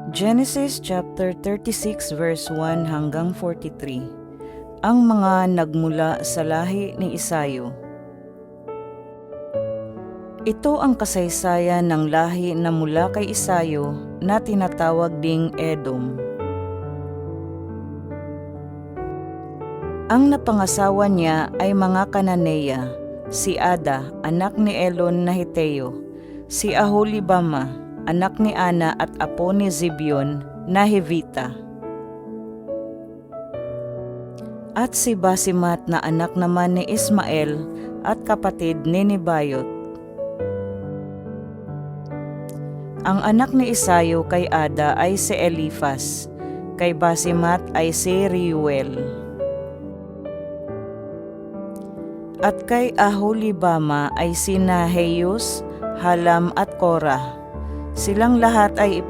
Genesis chapter 36 verse 1 hanggang 43. Ang mga nagmula sa lahi ni Isayo. Ito ang kasaysayan ng lahi na mula kay Isayo na tinatawag ding Edom. Ang napangasawa niya ay mga Kananeya, si Ada, anak ni Elon na Heteo, si Aholibama, anak ni Ana at apo ni Zibeon na Hivita, at si Basimat na anak naman ni Ismael at kapatid ni Nebayot. Ang anak ni Isayo kay Ada ay si Elifaz, kay Basimat ay si Reuel, at kay Aholibama ay si Naheyus, Halam at Korah. Silang lahat ay